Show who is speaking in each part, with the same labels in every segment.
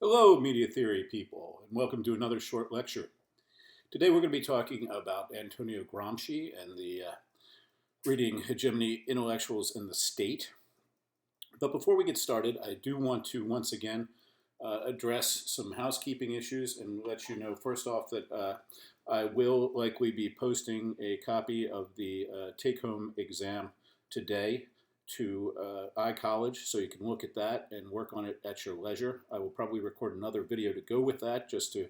Speaker 1: Hello, media theory people, and welcome to another short lecture. Today we're going to be talking about Antonio Gramsci and the reading Hegemony, Intellectuals, and the State. But before we get started, I do want to once again address some housekeeping issues and let you know first off that I will likely be posting a copy of the take-home exam today to iCollege, so you can look at that and work on it at your leisure. I will probably record another video to go with that just to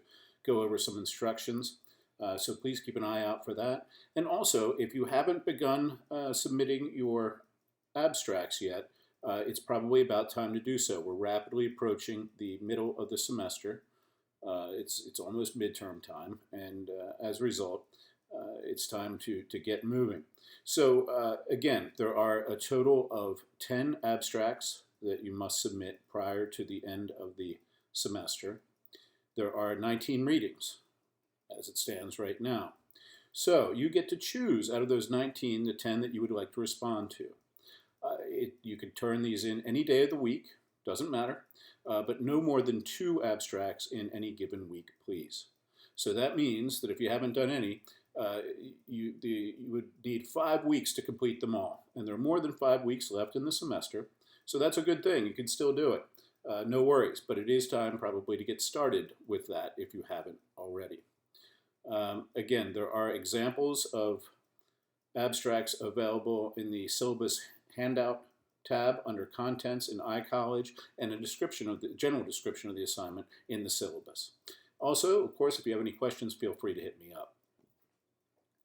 Speaker 1: go over some instructions. So please keep an eye out for that. And also, if you haven't begun submitting your abstracts yet, it's probably about time to do so. We're rapidly approaching the middle of the semester. It's almost midterm time, and as a result, it's time to get moving. So again, there are a total of 10 abstracts that you must submit prior to the end of the semester. There are 19 readings as it stands right now. So you get to choose out of those 19 the 10 that you would like to respond to. You can turn these in any day of the week, doesn't matter, but no more than 2 abstracts in any given week, please. So that means that if you haven't done any, you would need 5 weeks to complete them all. And there are more than 5 weeks left in the semester, so that's a good thing. You can still do it. No worries, but it is time probably to get started with that if you haven't already. Again, there are examples of abstracts available in the syllabus handout tab under Contents in iCollege, and a description of the general description of the assignment in the syllabus. Also, of course, if you have any questions, feel free to hit me up.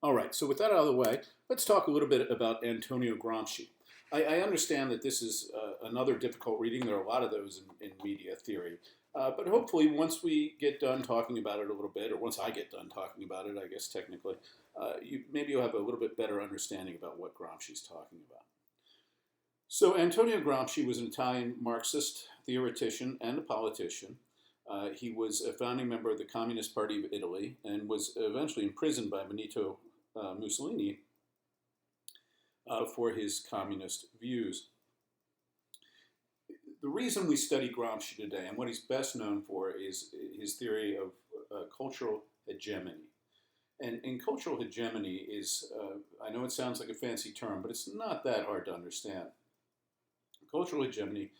Speaker 1: All right, so with that out of the way, let's talk a little bit about Antonio Gramsci. I understand that this is another difficult reading. There are a lot of those in media theory. But hopefully, once we get done talking about it a little bit, or once I get done talking about it, I guess technically, maybe you'll have a little bit better understanding about what Gramsci's talking about. So Antonio Gramsci was an Italian Marxist theoretician and a politician. He was a founding member of the Communist Party of Italy and was eventually imprisoned by Benito Mussolini for his communist views. The reason we study Gramsci today and what he's best known for is his theory of cultural hegemony. And cultural hegemony is, I know it sounds like a fancy term, but it's not that hard to understand. Cultural hegemony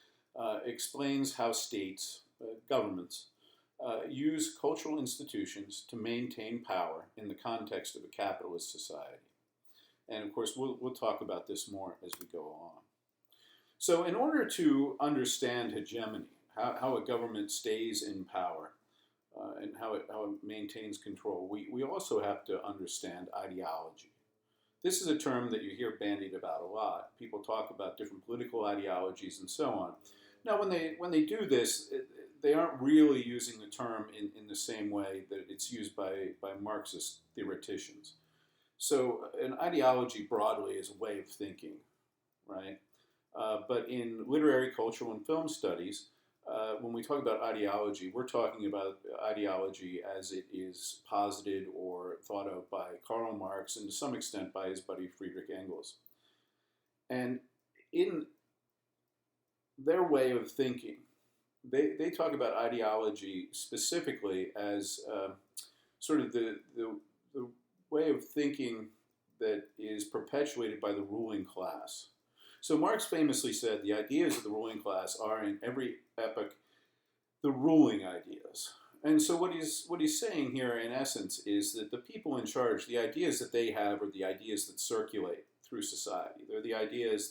Speaker 1: explains how states, governments, use cultural institutions to maintain power in the context of a capitalist society. And of course, we'll talk about this more as we go along. So in order to understand hegemony, how a government stays in power and how it maintains control, we also have to understand ideology. This is a term that you hear bandied about a lot. People talk about different political ideologies and so on. Now, when they do this, they aren't really using the term in the same way that it's used by Marxist theoreticians. So an ideology broadly is a way of thinking, right? But in literary, cultural, and film studies, when we talk about ideology, we're talking about ideology as it is posited or thought of by Karl Marx and to some extent by his buddy Friedrich Engels. And in their way of thinking, they talk about ideology specifically as sort of the way of thinking that is perpetuated by the ruling class. So Marx famously said the ideas of the ruling class are in every epoch the ruling ideas. And so what he's saying here in essence is that the people in charge, the ideas that they have are the ideas that circulate through society. They're the ideas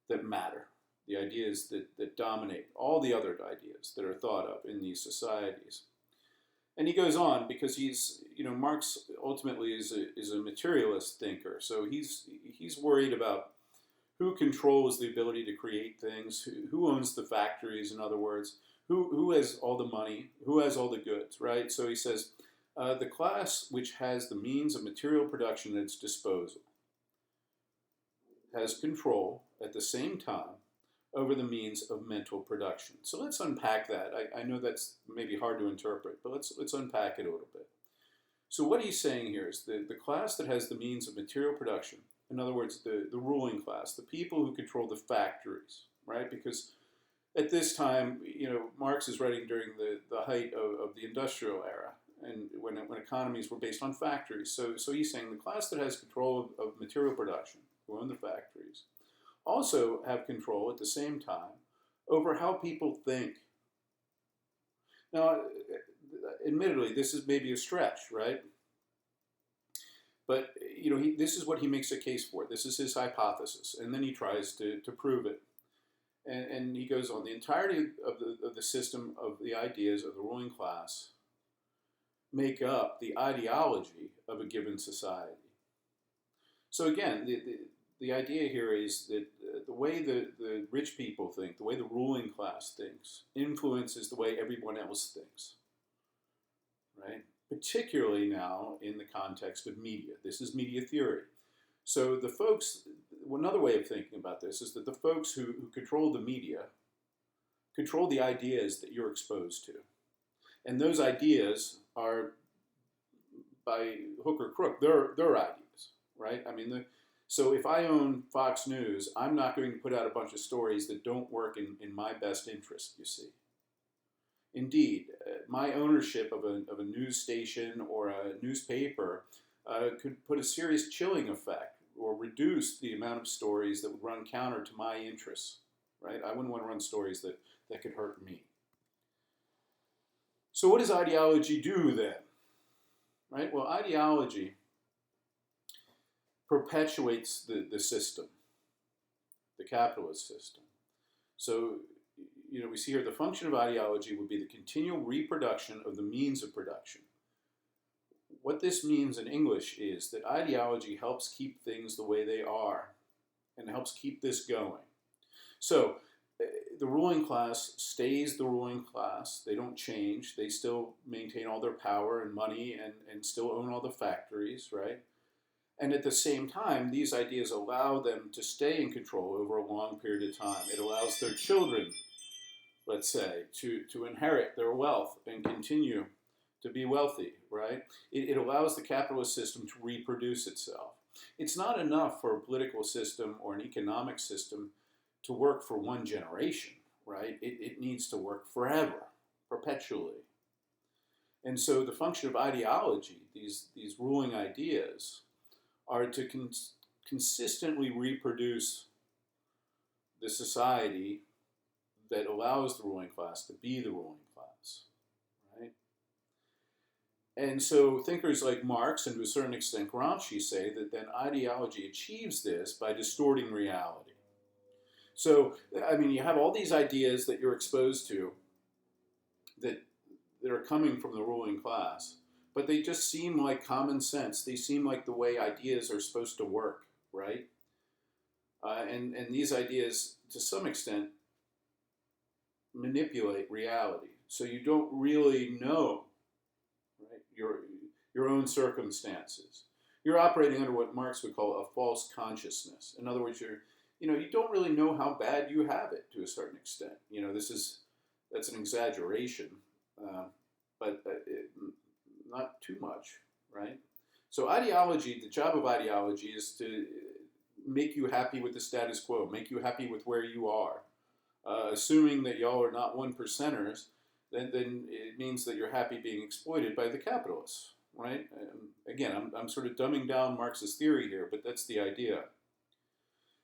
Speaker 1: that matter, the ideas that dominate all the other ideas that are thought of in these societies. And he goes on because Marx ultimately is a materialist thinker. So he's worried about who controls the ability to create things, who owns the factories, in other words, who has all the money, who has all the goods, right? So he says, the class which has the means of material production at its disposal has control at the same time over the means of mental production. So let's unpack that. I know that's maybe hard to interpret, but let's unpack it a little bit. So what he's saying here is the class that has the means of material production, in other words, the ruling class, the people who control the factories, right? Because at this time, Marx is writing during the height of the industrial era, and when economies were based on factories. So he's saying the class that has control of material production, who own the factories, also have control at the same time over how people think. Now, admittedly, this is maybe a stretch, right? But this is what he makes a case for. This is his hypothesis, and then he tries to prove it. And he goes on, the entirety of the system of the ideas of the ruling class make up the ideology of a given society. So again, the idea here is that the way the rich people think, the way the ruling class thinks, influences the way everyone else thinks, right? Particularly now in the context of media. This is media theory. So the folks, another way of thinking about this is that the folks who control the media control the ideas that you're exposed to. And those ideas are, by hook or crook, their ideas, right? I mean, so if I own Fox News, I'm not going to put out a bunch of stories that don't work in my best interest, you see. Indeed, my ownership of a news station or a newspaper could put a serious chilling effect or reduce the amount of stories that would run counter to my interests, right? I wouldn't want to run stories that could hurt me. So what does ideology do then? Right? Well, ideology perpetuates the system, the capitalist system. So, we see here the function of ideology would be the continual reproduction of the means of production. What this means in English is that ideology helps keep things the way they are and helps keep this going. So the ruling class stays the ruling class. They don't change. They still maintain all their power and money and still own all the factories, right? And at the same time, these ideas allow them to stay in control over a long period of time. It allows their children, let's say, to inherit their wealth and continue to be wealthy, right? It allows the capitalist system to reproduce itself. It's not enough for a political system or an economic system to work for one generation, right? It needs to work forever, perpetually. And so the function of ideology, these ruling ideas, are to consistently reproduce the society that allows the ruling class to be the ruling class, right? And so thinkers like Marx and to a certain extent Gramsci say that then ideology achieves this by distorting reality. So, I mean, you have all these ideas that you're exposed to that are coming from the ruling class, but they just seem like common sense. They seem like the way ideas are supposed to work, right? And these ideas, to some extent, manipulate reality. So you don't really know, right, your own circumstances. You're operating under what Marx would call a false consciousness. In other words, you don't really know how bad you have it to a certain extent. That's an exaggeration, but not too much, right? So ideology, the job of ideology is to make you happy with the status quo, make you happy with where you are. Assuming that y'all are not one percenters, then it means that you're happy being exploited by the capitalists, right? Again, I'm sort of dumbing down Marx's theory here, but that's the idea.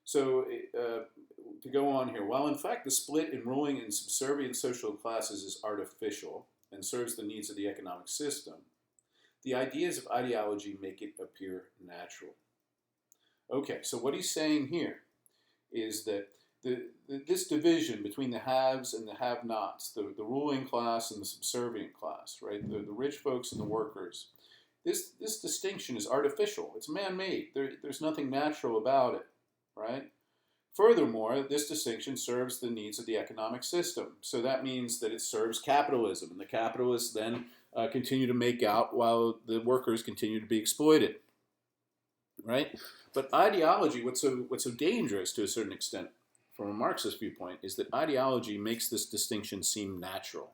Speaker 1: So to go on here, while in fact the split in ruling and subservient social classes is artificial and serves the needs of the economic system, the ideas of ideology make it appear natural. Okay, so what he's saying here is that this division between the haves and the have-nots, the ruling class and the subservient class, right, the rich folks and the workers, this distinction is artificial. It's man-made. There's nothing natural about it, right? Furthermore, this distinction serves the needs of the economic system. So that means that it serves capitalism, and the capitalists then continue to make out while the workers continue to be exploited, right? But ideology, what's so dangerous to a certain extent from a Marxist viewpoint, is that ideology makes this distinction seem natural.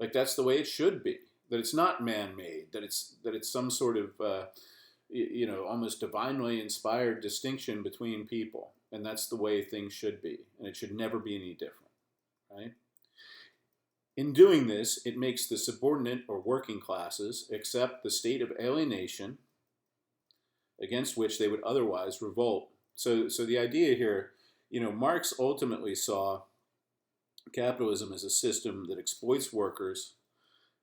Speaker 1: Like that's the way it should be. That it's not man-made. That it's some sort of almost divinely inspired distinction between people, and that's the way things should be, and it should never be any different. right? In doing this, it makes the subordinate or working classes accept the state of alienation against which they would otherwise revolt. So the idea here, Marx ultimately saw capitalism as a system that exploits workers,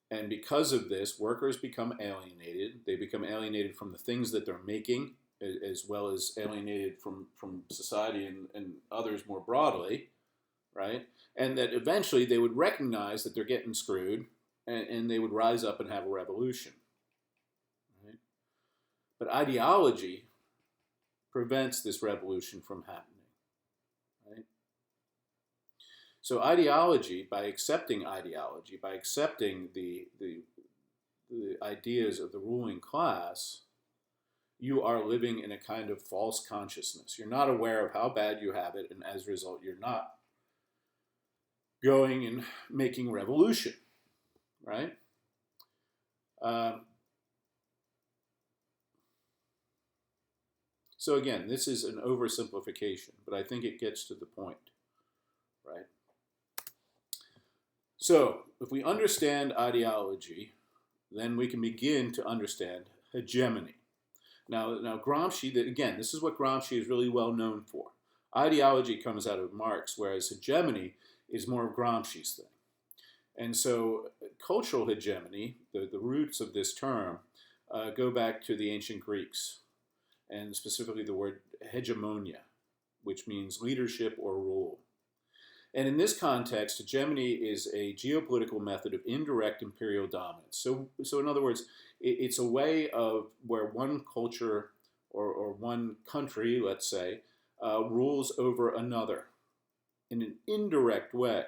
Speaker 1: and because of this, workers become alienated. They become alienated from the things that they're making, as well as alienated from society and others more broadly, right? And that eventually they would recognize that they're getting screwed, and they would rise up and have a revolution, right? But ideology prevents this revolution from happening, right? So ideology, by accepting the ideas of the ruling class, you are living in a kind of false consciousness. You're not aware of how bad you have it, and as a result, you're not going and making revolution, right? So again, this is an oversimplification, but I think it gets to the point, right? So if we understand ideology, then we can begin to understand hegemony. Now Gramsci, again, this is what Gramsci is really well known for. Ideology comes out of Marx, whereas hegemony is more of Gramsci's thing. And so cultural hegemony, the roots of this term, go back to the ancient Greeks, and specifically the word hegemonia, which means leadership or rule. And in this context, hegemony is a geopolitical method of indirect imperial dominance. So in other words, it's a way of where one culture or one country, let's say, rules over another in an indirect way,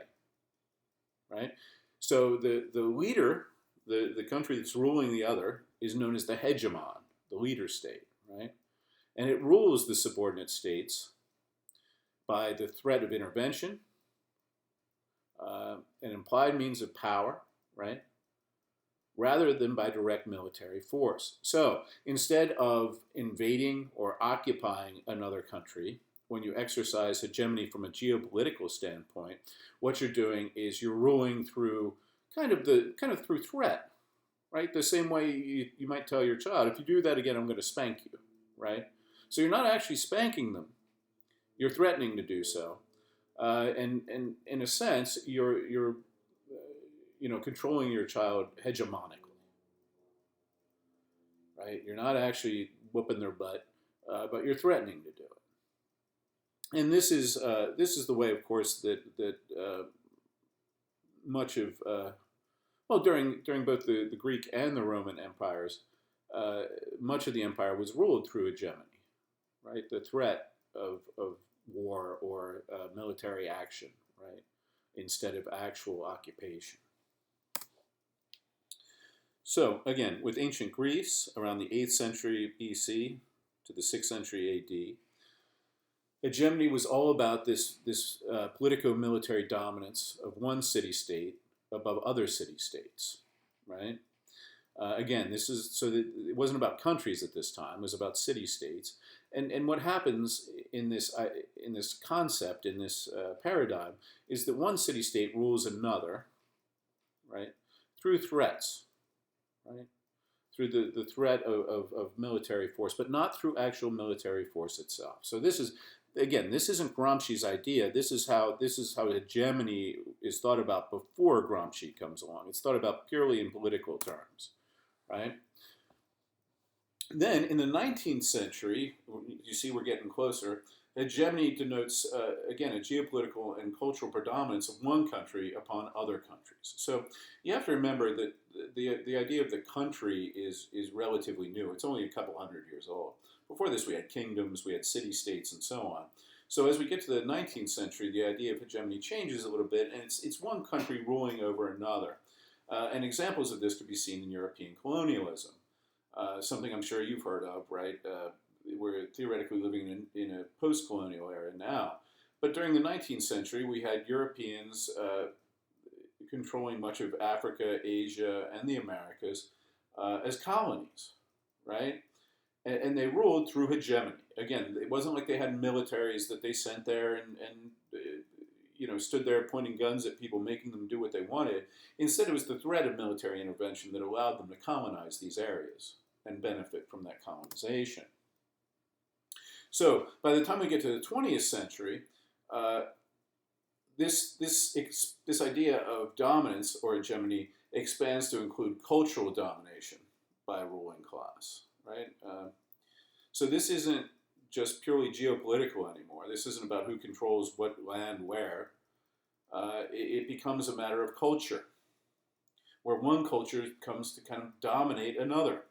Speaker 1: right? So the leader, the country that's ruling the other, is known as the hegemon, the leader state, right? And it rules the subordinate states by the threat of intervention, an implied means of power, right? Rather than by direct military force. So instead of invading or occupying another country, when you exercise hegemony from a geopolitical standpoint, what you're doing is you're ruling through kind of through threat, right? The same way you might tell your child, if you do that again, I'm going to spank you, right? So you're not actually spanking them; you're threatening to do so, and in a sense, you're controlling your child hegemonically, right? You're not actually whooping their butt, but you're threatening to do it. And this is the way, of course, that much of during both the Greek and the Roman empires, much of the empire was ruled through hegemony, right? The threat of war or military action, right, instead of actual occupation. So again, with ancient Greece around the 8th century BC to the 6th century AD, hegemony was all about this politico-military dominance of one city-state above other city-states, right? Again, this is so that it wasn't about countries at this time; it was about city-states. And what happens in this concept, in this paradigm, is that one city-state rules another, right, through threats, right, through the threat of military force, but not through actual military force itself. So this is, again, this isn't Gramsci's idea. This is how hegemony is thought about before Gramsci comes along. It's thought about purely in political terms, right? Then in the 19th century, you see we're getting closer, hegemony denotes, again, a geopolitical and cultural predominance of one country upon other countries. So you have to remember that the idea of the country is relatively new. It's only a couple hundred years old. Before this, we had kingdoms, we had city-states, and so on. So as we get to the 19th century, the idea of hegemony changes a little bit, and it's one country ruling over another. And examples of this could be seen in European colonialism. Something I'm sure you've heard of, right? We're theoretically living in a post-colonial era now. But during the 19th century, we had Europeans controlling much of Africa, Asia, and the Americas as colonies, right? And they ruled through hegemony. Again, it wasn't like they had militaries that they sent there and stood there pointing guns at people, making them do what they wanted. Instead, it was the threat of military intervention that allowed them to colonize these areas and benefit from that colonization. So by the time we get to the 20th century, this idea of dominance or hegemony expands to include cultural domination by a ruling class, right? So this isn't just purely geopolitical anymore. This isn't about who controls what land where. It becomes a matter of culture, where one culture comes to kind of dominate another.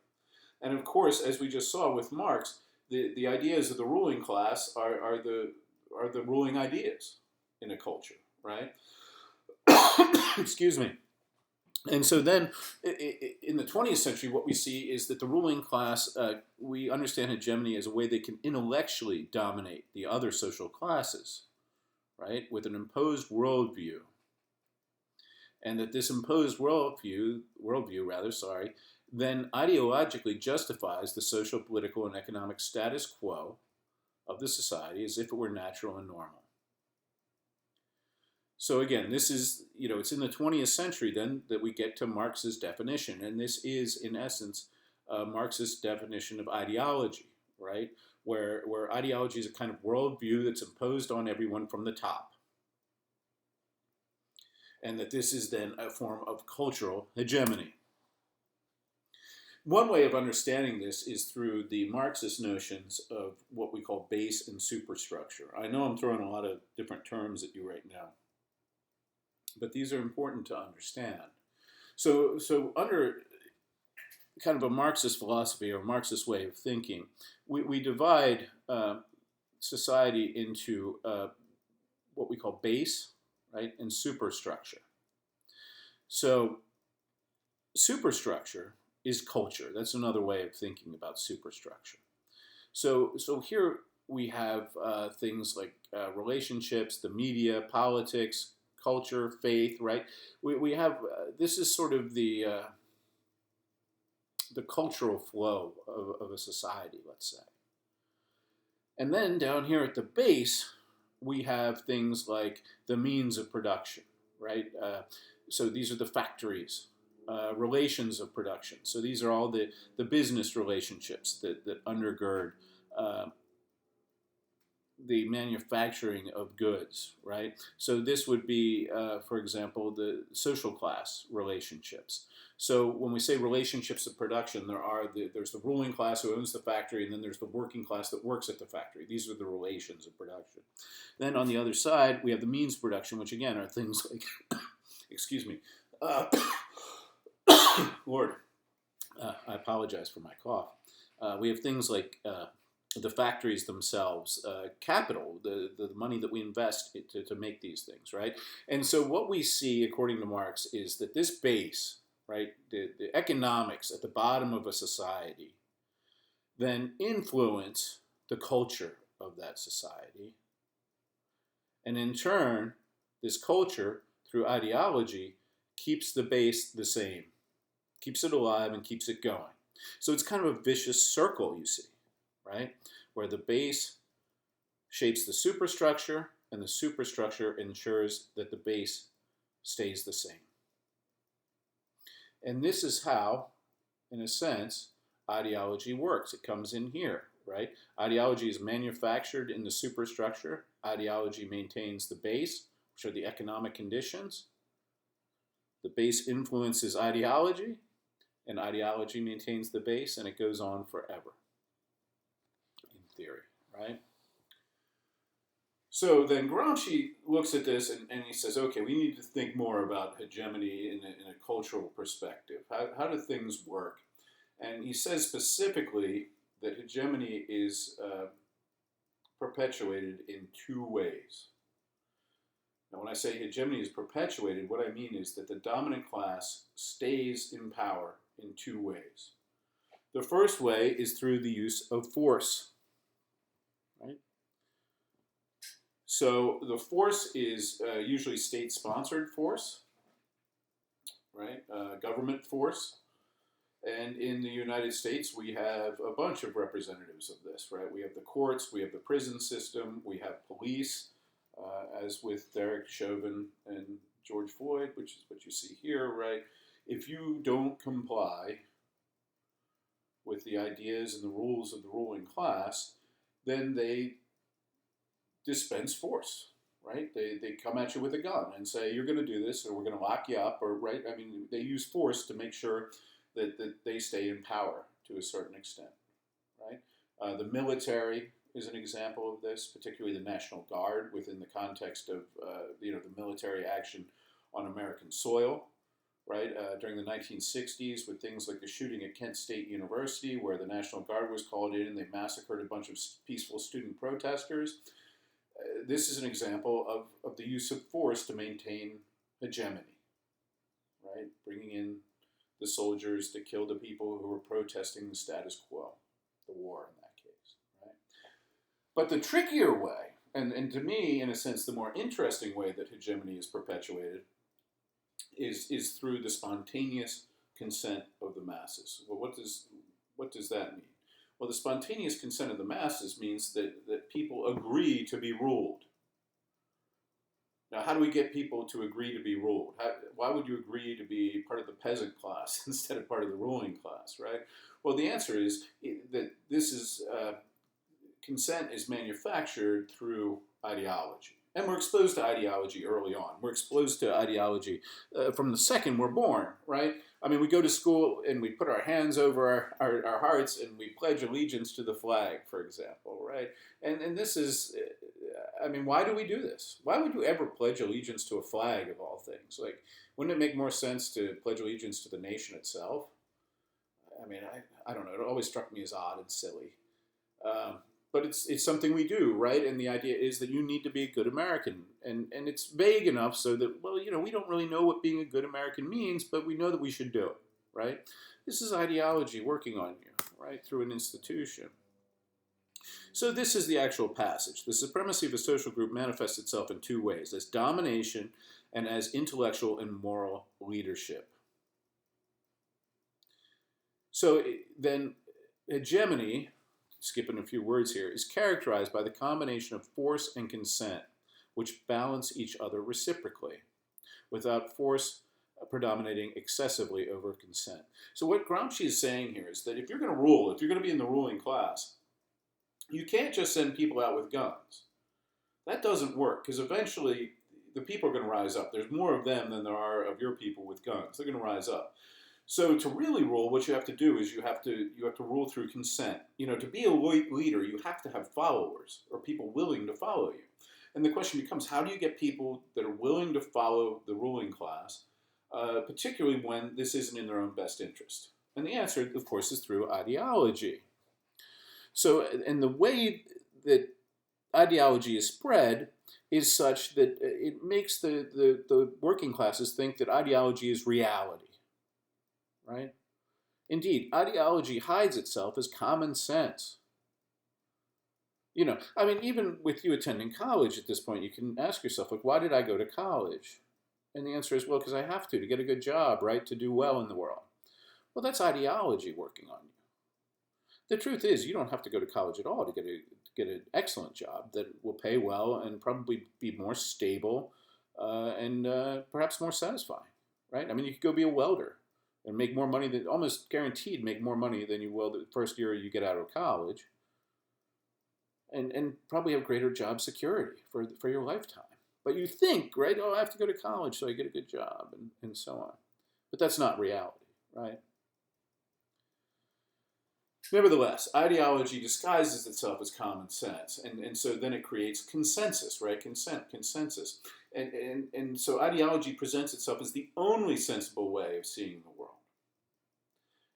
Speaker 1: And of course, as we just saw with Marx, the ideas of the ruling class are the ruling ideas in a culture, right? Excuse me. And so then, in the 20th century, what we see is that the ruling class, we understand hegemony as a way they can intellectually dominate the other social classes, right, with an imposed worldview. And that this imposed worldview, then ideologically justifies the social, political, and economic status quo of the society as if it were natural and normal. So again, this is, it's in the 20th century then that we get to Marx's definition. And this is, in essence, Marx's definition of ideology, right? Where ideology is a kind of worldview that's imposed on everyone from the top. And that this is then a form of cultural hegemony. One way of understanding this is through the Marxist notions of what we call base and superstructure. I know I'm throwing a lot of different terms at you right now, but these are important to understand. So under kind of a Marxist philosophy or Marxist way of thinking, we divide society into what we call base, right, and superstructure. So superstructure is culture. That's another way of thinking about superstructure. So here we have things like relationships, the media, politics, culture, faith, right? We have, this is sort of the cultural flow of a society, let's say. And then down here at the base, we have things like the means of production, right? So these are the factories, relations of production. So these are all the business relationships that undergird the manufacturing of goods, right? So this would be, for example, the social class relationships. So when we say relationships of production, there's the ruling class who owns the factory, and then there's the working class that works at the factory. These are the relations of production. Then on the other side, we have the means of production, which again are things like, excuse me, Lord, I apologize for my cough. We have things like the factories themselves, capital, the money that we invest to make these things, right? And so what we see, according to Marx, is that this base, right, the economics at the bottom of a society, then influence the culture of that society. And in turn, this culture, through ideology, keeps the base the same, keeps it alive and keeps it going. So it's kind of a vicious circle, you see, right? Where the base shapes the superstructure, and the superstructure ensures that the base stays the same. And this is how, in a sense, ideology works. It comes in here, right? Ideology is manufactured in the superstructure. Ideology maintains the base, which are the economic conditions. The base influences ideology, and ideology maintains the base, and it goes on forever, in theory, right? So then Gramsci looks at this and he says, okay, we need to think more about hegemony in a cultural perspective. How do things work? And he says specifically that hegemony is perpetuated in two ways. Now, when I say hegemony is perpetuated, what I mean is that the dominant class stays in power in two ways. The first way is through the use of force, right? So the force is usually state-sponsored force, right? Government force. And in the United States, we have a bunch of representatives of this, right? We have the courts, we have the prison system, we have police, as with Derek Chauvin and George Floyd, which is what you see here, right? If you don't comply with the ideas and the rules of the ruling class, then they dispense force, right? They come at you with a gun and say, you're going to do this, or we're going to lock you up, or, right? I mean, they use force to make sure that they stay in power to a certain extent, right? The military is an example of this, particularly the National Guard within the context of, the military action on American soil, right? During the 1960s, with things like the shooting at Kent State University, where the National Guard was called in and they massacred a bunch of peaceful student protesters. This is an example of the use of force to maintain hegemony, right? Bringing in the soldiers to kill the people who were protesting the status quo, the war in that case, right? But the trickier way, and to me, in a sense, the more interesting way that hegemony is perpetuated is through the spontaneous consent of the masses. Well, what does that mean? Well, the spontaneous consent of the masses means that people agree to be ruled. Now, how do we get people to agree to be ruled? Why would you agree to be part of the peasant class instead of part of the ruling class, right? Well, the answer is that this is consent is manufactured through ideology. And we're exposed to ideology early on. We're exposed to ideology from the second we're born, right? I mean, we go to school and we put our hands over our hearts and we pledge allegiance to the flag, for example, right? And this is, I mean, why do we do this? Why would you ever pledge allegiance to a flag of all things? Like, wouldn't it make more sense to pledge allegiance to the nation itself? I mean, I don't know. It always struck me as odd and silly. But it's something we do, right? And the idea is that you need to be a good American. And it's vague enough so that, well, we don't really know what being a good American means, but we know that we should do it, right? This is ideology working on you, right, through an institution. So this is the actual passage. The supremacy of a social group manifests itself in two ways: as domination and as intellectual and moral leadership. So then hegemony, skipping a few words here, is characterized by the combination of force and consent, which balance each other reciprocally, without force predominating excessively over consent. So what Gramsci is saying here is that if you're going to rule, if you're going to be in the ruling class, you can't just send people out with guns. That doesn't work, because eventually the people are going to rise up. There's more of them than there are of your people with guns. They're going to rise up. So to really rule, what you have to do is you have to rule through consent. To be a leader, you have to have followers or people willing to follow you. And the question becomes, how do you get people that are willing to follow the ruling class, particularly when this isn't in their own best interest? And the answer, of course, is through ideology. So, and the way that ideology is spread is such that it makes the working classes think that ideology is reality. Right? Indeed, ideology hides itself as common sense. I mean, even with you attending college at this point, you can ask yourself, like, why did I go to college? And the answer is, well, because I have to get a good job, right, to do well in the world. Well, that's ideology working on you. The truth is, you don't have to go to college at all to get an excellent job that will pay well and probably be more stable and perhaps more satisfying, right? I mean, you could go be a welder and make more money than, almost guaranteed make more money than you will the first year you get out of college, and probably have greater job security for your lifetime. But you think, right, I have to go to college so I get a good job, and so on. But that's not reality, right? Nevertheless, ideology disguises itself as common sense, and so then it creates consensus, right? Consensus. And so ideology presents itself as the only sensible way of seeing the world.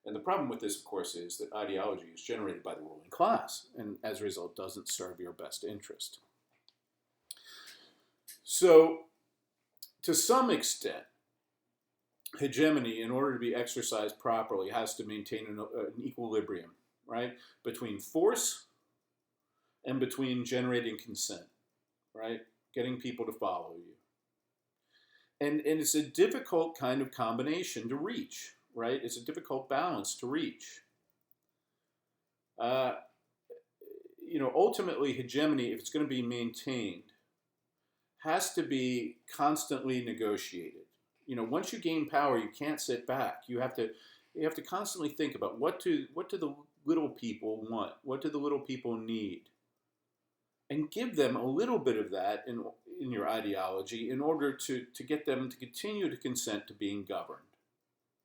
Speaker 1: And the problem with this, of course, is that ideology is generated by the ruling class, and as a result doesn't serve your best interest. So, to some extent, hegemony, in order to be exercised properly, has to maintain an equilibrium, right, between force and between generating consent, right, getting people to follow you. And it's a difficult kind of combination to reach, right? It's a difficult balance to reach. Ultimately, hegemony, if it's going to be maintained, has to be constantly negotiated. You know, once you gain power, you can't sit back. You have to constantly think about what do the little people want? What do the little people need? And give them a little bit of that in your ideology in order to get them to continue to consent to being governed,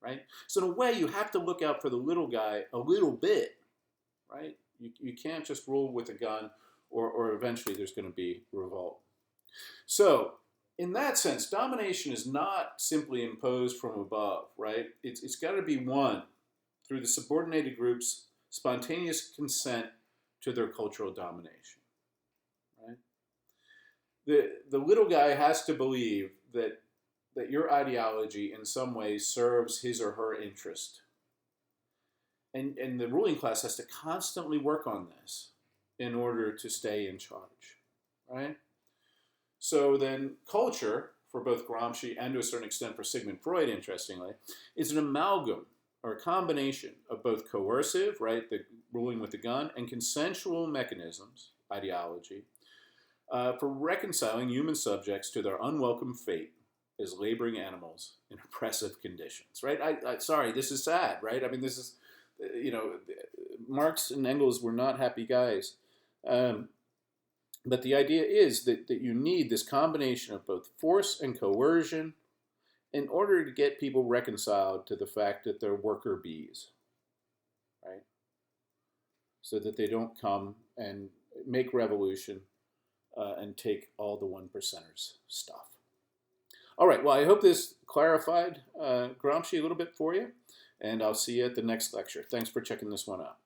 Speaker 1: right? So in a way, you have to look out for the little guy a little bit, right? You can't just rule with a gun, or eventually there's going to be revolt. So in that sense, domination is not simply imposed from above, right? It's got to be won through the subordinated group's spontaneous consent to their cultural domination, right? The little guy has to believe that your ideology in some way serves his or her interest. And the ruling class has to constantly work on this in order to stay in charge, right? So then culture, for both Gramsci and to a certain extent for Sigmund Freud, interestingly, is an amalgam or a combination of both coercive, right, the ruling with the gun, and consensual mechanisms, ideology, for reconciling human subjects to their unwelcome fate as laboring animals in oppressive conditions, right? Sorry, this is sad, right? I mean, this is, Marx and Engels were not happy guys. But the idea is that you need this combination of both force and coercion in order to get people reconciled to the fact that they're worker bees, right? So that they don't come and make revolution and take all the one percenters' stuff. All right, well, I hope this clarified Gramsci a little bit for you, and I'll see you at the next lecture. Thanks for checking this one out.